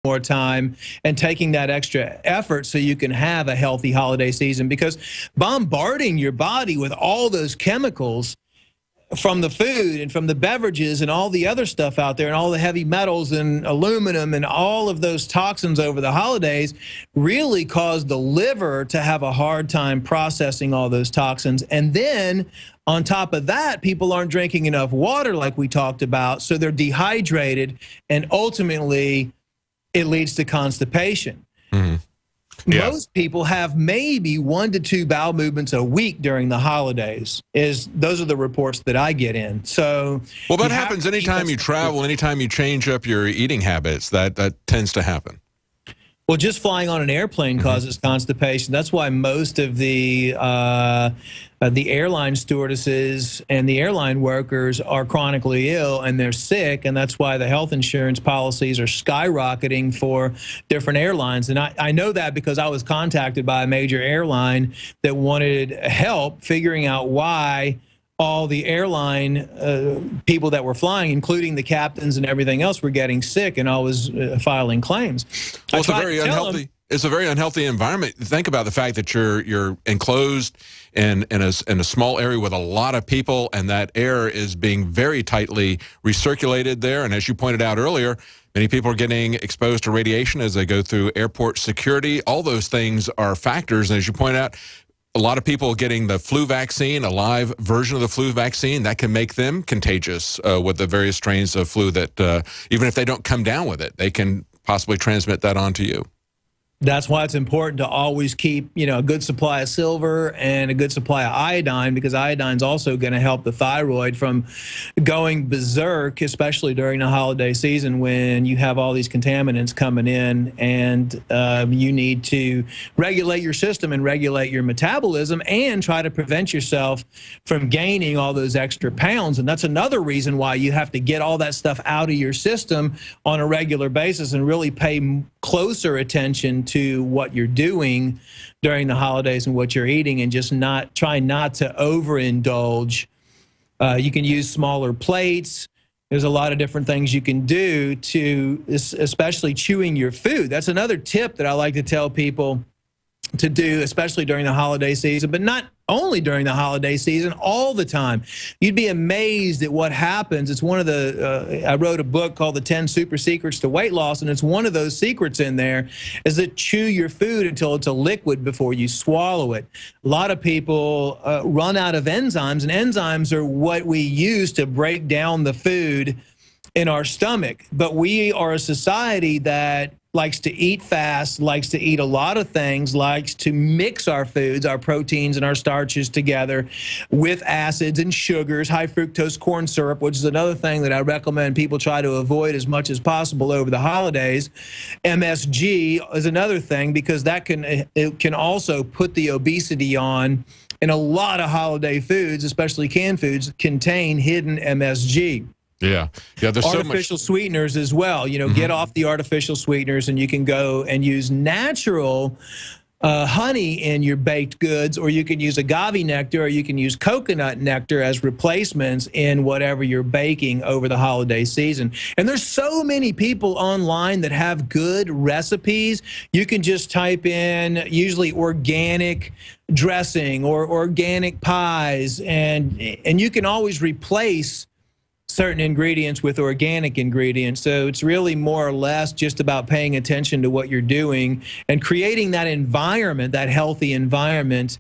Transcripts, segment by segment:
more time and taking that extra effort so you can have a healthy holiday season, because bombarding your body with all those chemicals from the food and from the beverages and all the other stuff out there and all the heavy metals and aluminum and all of those toxins over the holidays really cause the liver to have a hard time processing all those toxins. And then on top of that, people aren't drinking enough water like we talked about, so they're dehydrated, and ultimately it leads to constipation. Mm-hmm. Yeah. Most people have maybe 1 to 2 bowel movements a week during the holidays. Those are the reports that I get in. So, well, that happens anytime you travel, anytime you change up your eating habits. That tends to happen. Well, just flying on an airplane causes constipation. That's why most of the airline stewardesses and the airline workers are chronically ill and they're sick, and that's why the health insurance policies are skyrocketing for different airlines. And I know that because I was contacted by a major airline that wanted help figuring out why all the airline people that were flying, including the captains and everything else, were getting sick, and I was filing claims. Well, it's a very unhealthy environment. Think about the fact that you're enclosed in a small area with a lot of people, and that air is being very tightly recirculated there. And as you pointed out earlier, many people are getting exposed to radiation as they go through airport security. All those things are factors. And as you point out, a lot of people getting the flu vaccine, a live version of the flu vaccine, that can make them contagious with the various strains of flu that even if they don't come down with it, they can possibly transmit that onto you. That's why it's important to always keep, a good supply of silver and a good supply of iodine, because iodine's also going to help the thyroid from going berserk, especially during the holiday season when you have all these contaminants coming in, and you need to regulate your system and regulate your metabolism and try to prevent yourself from gaining all those extra pounds. And that's another reason why you have to get all that stuff out of your system on a regular basis and really pay closer attention to what you're doing during the holidays and what you're eating, and just try not to overindulge. You can use smaller plates. There's a lot of different things you can do to, especially chewing your food. That's another tip that I like to tell people to do, especially during the holiday season, but not only during the holiday season, all the time. You'd be amazed at what happens. It's one of the, I wrote a book called The 10 Super Secrets to Weight Loss, and it's one of those secrets in there is to chew your food until it's a liquid before you swallow it. A lot of people run out of enzymes, and enzymes are what we use to break down the food in our stomach. But we are a society that likes to eat fast, likes to eat a lot of things, likes to mix our foods, our proteins and our starches together with acids and sugars, high fructose corn syrup, which is another thing that I recommend people try to avoid as much as possible over the holidays. MSG is another thing, because it can also put the obesity on. And a lot of holiday foods, especially canned foods, contain hidden MSG. Yeah, there's artificial sweeteners as well. Get off the artificial sweeteners, and you can go and use natural honey in your baked goods, or you can use agave nectar, or you can use coconut nectar as replacements in whatever you're baking over the holiday season. And there's so many people online that have good recipes. You can just type in usually organic dressing or organic pies, and you can always replace certain ingredients with organic ingredients. So it's really more or less just about paying attention to what you're doing and creating that environment, that healthy environment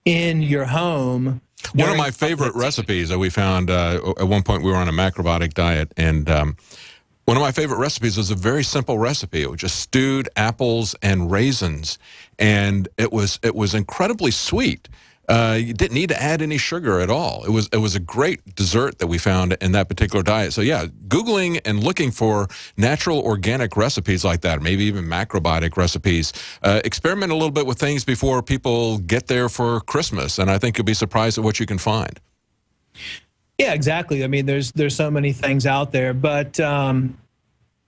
in your home. One of my favorite recipes that we found, at one point we were on a macrobiotic diet, and one of my favorite recipes was a very simple recipe. It was just stewed apples and raisins, and it was incredibly sweet. You didn't need to add any sugar at all. It was a great dessert that we found in that particular diet. So yeah, Googling and looking for natural organic recipes like that, maybe even macrobiotic recipes. Experiment a little bit with things before people get there for Christmas, and I think you'll be surprised at what you can find. Yeah, exactly. I mean, there's so many things out there, but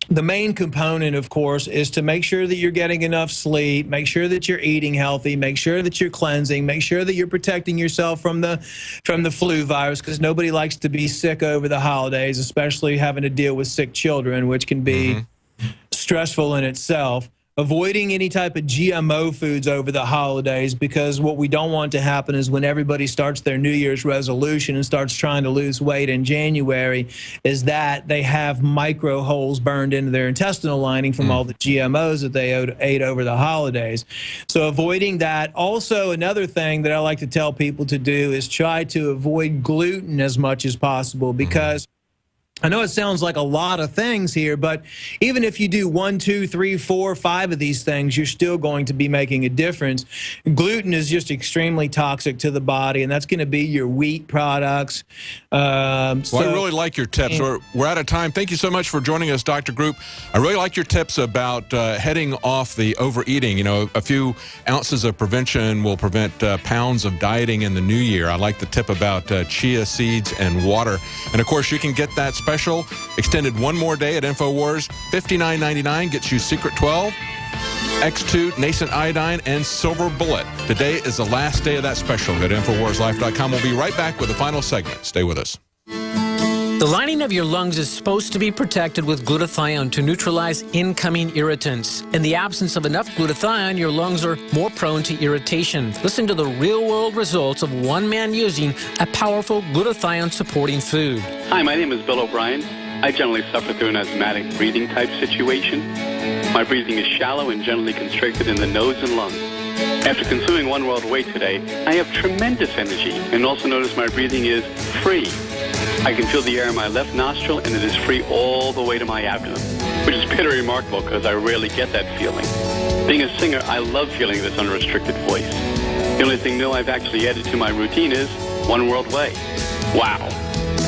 the main component, of course, is to make sure that you're getting enough sleep, make sure that you're eating healthy, make sure that you're cleansing, make sure that you're protecting yourself from the flu virus, because nobody likes to be sick over the holidays, especially having to deal with sick children, which can be stressful in itself. Avoiding any type of GMO foods over the holidays, because what we don't want to happen is when everybody starts their New Year's resolution and starts trying to lose weight in January, is that they have micro holes burned into their intestinal lining from all the GMOs that they ate over the holidays. So avoiding that. Also, another thing that I like to tell people to do is try to avoid gluten as much as possible, because I know it sounds like a lot of things here, but even if you do 1, 2, 3, 4, 5 of these things, you're still going to be making a difference. Gluten is just extremely toxic to the body, and that's going to be your wheat products. Well, I really like your tips. We're out of time. Thank you so much for joining us, Dr. Group. I really like your tips about heading off the overeating. You know, a few ounces of prevention will prevent pounds of dieting in the new year. I like the tip about chia seeds and water. And, of course, you can get that special extended one more day at InfoWars. $59.99 gets you Secret 12, X2, Nascent Iodine, and Silver Bullet. Today is the last day of that special at InfoWarsLife.com. We'll be right back with the final segment. Stay with us. The lining of your lungs is supposed to be protected with glutathione to neutralize incoming irritants. In the absence of enough glutathione, your lungs are more prone to irritation. Listen to the real-world results of one man using a powerful glutathione-supporting food. Hi, my name is Bill O'Brien. I generally suffer through an asthmatic breathing type situation. My breathing is shallow and generally constricted in the nose and lungs. After consuming One World Whey today, I have tremendous energy, and also notice my breathing is free. I can feel the air in my left nostril, and it is free all the way to my abdomen, which is pretty remarkable because I rarely get that feeling. Being a singer, I love feeling this unrestricted voice. The only thing new I've actually added to my routine is One World Whey. Wow.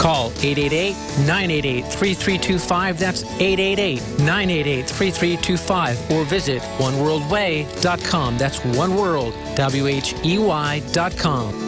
Call 888-988-3325. That's 888-988-3325. Or visit oneworldwhey.com. That's oneworld, WHEY.com.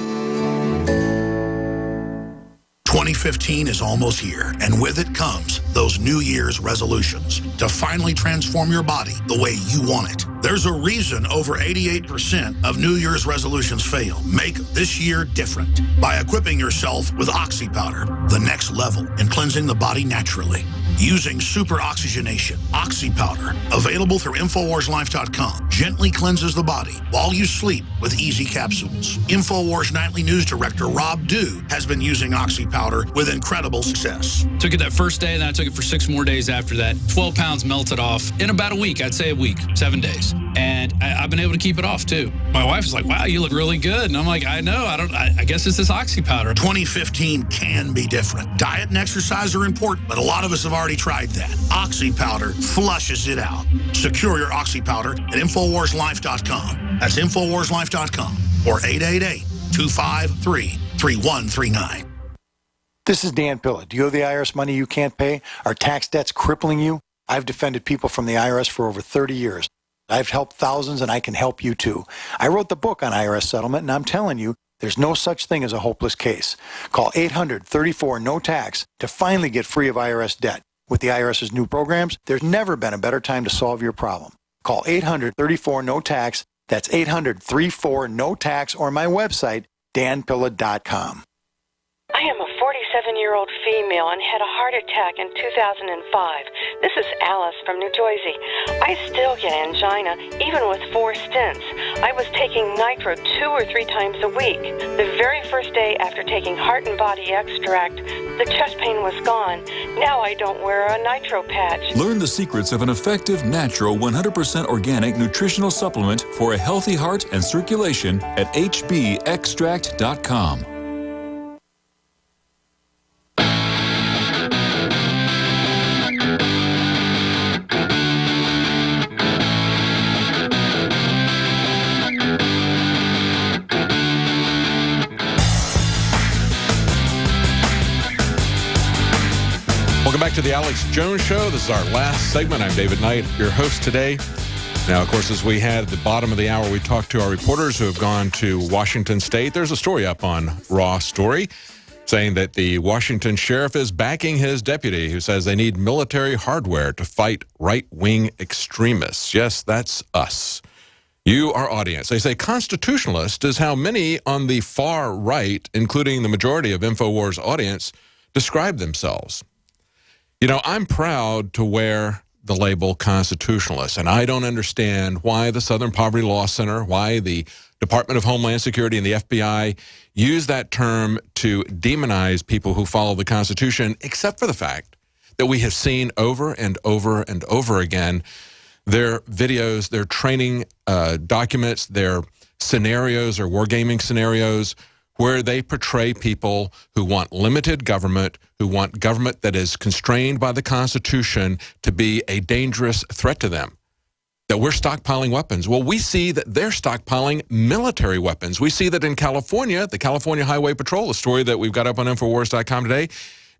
2015 is almost here, and with it comes those New Year's resolutions to finally transform your body the way you want it. There's a reason over 88% of New Year's resolutions fail. Make this year different by equipping yourself with Oxy Powder, the next level in cleansing the body naturally. Using super oxygenation, Oxy Powder, available through InfoWarsLife.com, gently cleanses the body while you sleep with easy capsules. InfoWars Nightly News Director Rob Dew has been using Oxy Powder with incredible success. Took it that first day, and then I took it for 6 more days after that. 12 pounds melted off in about a week. I'd say a week, 7 days. And I've been able to keep it off, too. My wife was like, wow, you look really good. And I'm like, I know. I guess it's this Oxy Powder. 2015 can be different. Diet and exercise are important, but a lot of us have already tried that. Oxy Powder flushes it out. Secure your Oxy Powder at InfoWarsLife.com. That's InfoWarsLife.com or 888-253-3139. This is Dan Pilla. Do you owe the IRS money you can't pay? Are tax debts crippling you? I've defended people from the IRS for over 30 years. I've helped thousands, and I can help you too. I wrote the book on IRS settlement, and I'm telling you, there's no such thing as a hopeless case. Call 800-34-NO-TAX to finally get free of IRS debt. With the IRS's new programs, there's never been a better time to solve your problem. Call 800-34-NO-TAX. That's 800-34-NO-TAX, or my website, danpilla.com. I am a 47-year-old female and had a heart attack in 2005. This is Alice from New Jersey. I still get angina, even with 4 stents. I was taking nitro 2 or 3 times a week. The very first day after taking Heart and Body Extract, the chest pain was gone. Now I don't wear a nitro patch. Learn the secrets of an effective, natural, 100% organic nutritional supplement for a healthy heart and circulation at hbextract.com. Welcome back to the Alex Jones Show. This is our last segment. I'm David Knight, your host today. Now, of course, as we had at the bottom of the hour, we talked to our reporters who have gone to Washington State. There's a story up on Raw Story saying that the Washington sheriff is backing his deputy who says they need military hardware to fight right-wing extremists. Yes, that's us. You, our audience. They say constitutionalist is how many on the far right, including the majority of InfoWars audience, describe themselves. You know, I'm proud to wear the label constitutionalist. And I don't understand why the Southern Poverty Law Center, why the Department of Homeland Security and the FBI use that term to demonize people who follow the Constitution, except for the fact that we have seen over and over and over again their videos, their training documents, their scenarios or wargaming scenarios where they portray people who want limited government, who want government that is constrained by the Constitution to be a dangerous threat to them, that we're stockpiling weapons. Well, we see that they're stockpiling military weapons. We see that in California, the California Highway Patrol, a story that we've got up on Infowars.com today,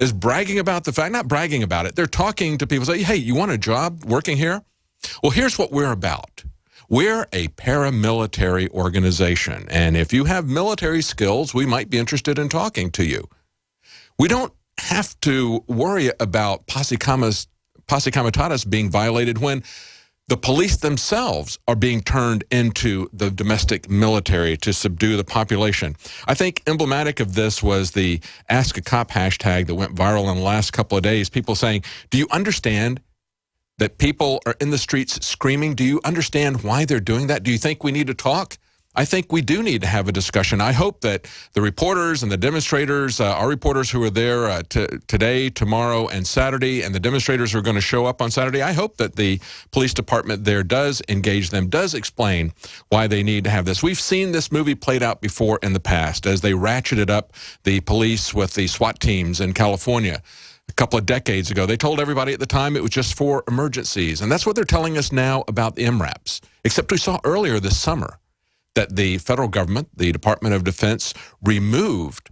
is bragging about the fact, not bragging about it, they're talking to people, say, hey, you want a job working here? Well, here's what we're about. We're a paramilitary organization, and if you have military skills, we might be interested in talking to you. We don't have to worry about posse comitatus being violated when the police themselves are being turned into the domestic military to subdue the population. I think emblematic of this was the Ask a Cop hashtag that went viral in the last couple of days. People saying, do you understand that people are in the streets screaming? Do you understand why they're doing that? Do you think we need to talk? I think we do need to have a discussion. I hope that the reporters and the demonstrators, our reporters who are there today, tomorrow, and Saturday, and the demonstrators who are going to show up on Saturday, I hope that the police department there does engage them, does explain why they need to have this. We've seen this movie played out before in the past as they ratcheted up the police with the SWAT teams in California. A couple of decades ago, they told everybody at the time it was just for emergencies. And that's what they're telling us now about the MRAPs. Except we saw earlier this summer that the federal government, the Department of Defense, removed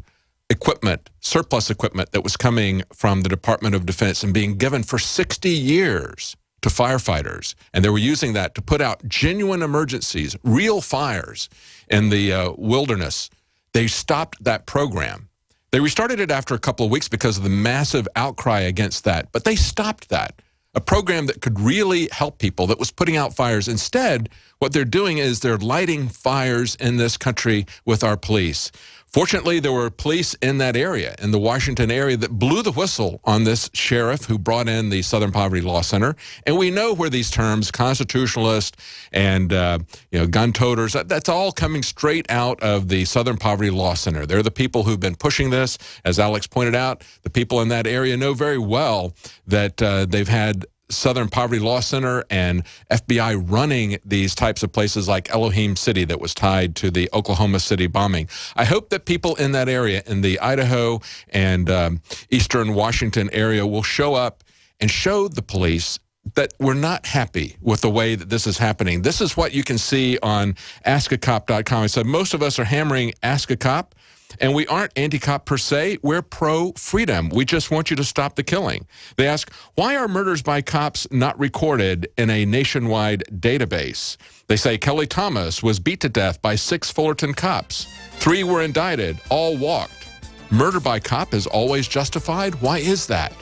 equipment, surplus equipment that was coming from the Department of Defense and being given for 60 years to firefighters. And they were using that to put out genuine emergencies, real fires in the wilderness. They stopped that program. They restarted it after a couple of weeks because of the massive outcry against that, but they stopped that. A program that could really help people, that was putting out fires. Instead, what they're doing is they're lighting fires in this country with our police. Fortunately, there were police in that area, in the Washington area, that blew the whistle on this sheriff who brought in the Southern Poverty Law Center. And we know where these terms, constitutionalist and gun toters, that's all coming straight out of the Southern Poverty Law Center. They're the people who've been pushing this. As Alex pointed out, the people in that area know very well that they've had Southern Poverty Law Center and FBI running these types of places like Elohim City that was tied to the Oklahoma City bombing. I hope that people in that area, in the Idaho and eastern Washington area, will show up and show the police that we're not happy with the way that this is happening. This is what you can see on askacop.com. I said most of us are hammering Ask a Cop. And we aren't anti-cop per se. We're pro-freedom. We just want you to stop the killing. They ask, why are murders by cops not recorded in a nationwide database? They say Kelly Thomas was beat to death by 6 Fullerton cops. 3 were indicted, all walked. Murder by cop is always justified? Why is that?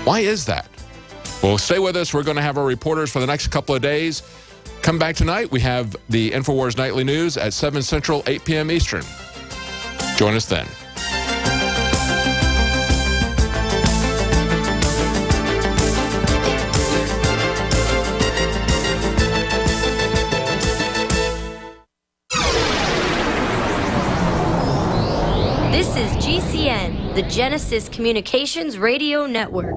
Why is that? Well, stay with us. We're going to have our reporters for the next couple of days. Come back tonight. We have the InfoWars Nightly News at 7 Central, 8 p.m. Eastern. Join us then. This is GCN, the Genesis Communications Radio Network.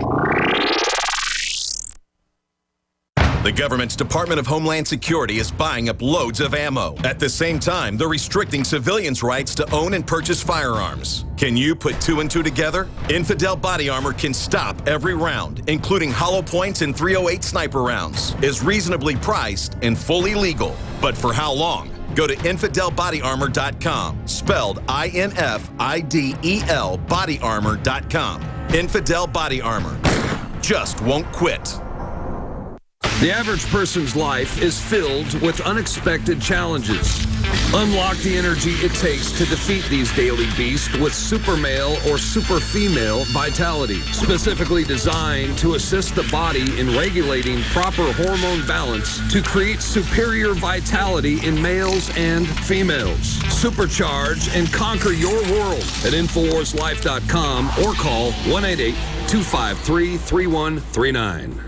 The government's Department of Homeland Security is buying up loads of ammo. At the same time, they're restricting civilians' rights to own and purchase firearms. Can you put 2 and 2 together? Infidel Body Armor can stop every round, including hollow points and .308 sniper rounds, is reasonably priced and fully legal. But for how long? Go to InfidelBodyArmor.com, spelled I-N-F-I-D-E-L, bodyarmor.com. Infidel Body Armor. Just won't quit. The average person's life is filled with unexpected challenges. Unlock the energy it takes to defeat these daily beasts with Super Male or Super Female Vitality, specifically designed to assist the body in regulating proper hormone balance to create superior vitality in males and females. Supercharge and conquer your world at InfoWarsLife.com or call 1-888-253-3139.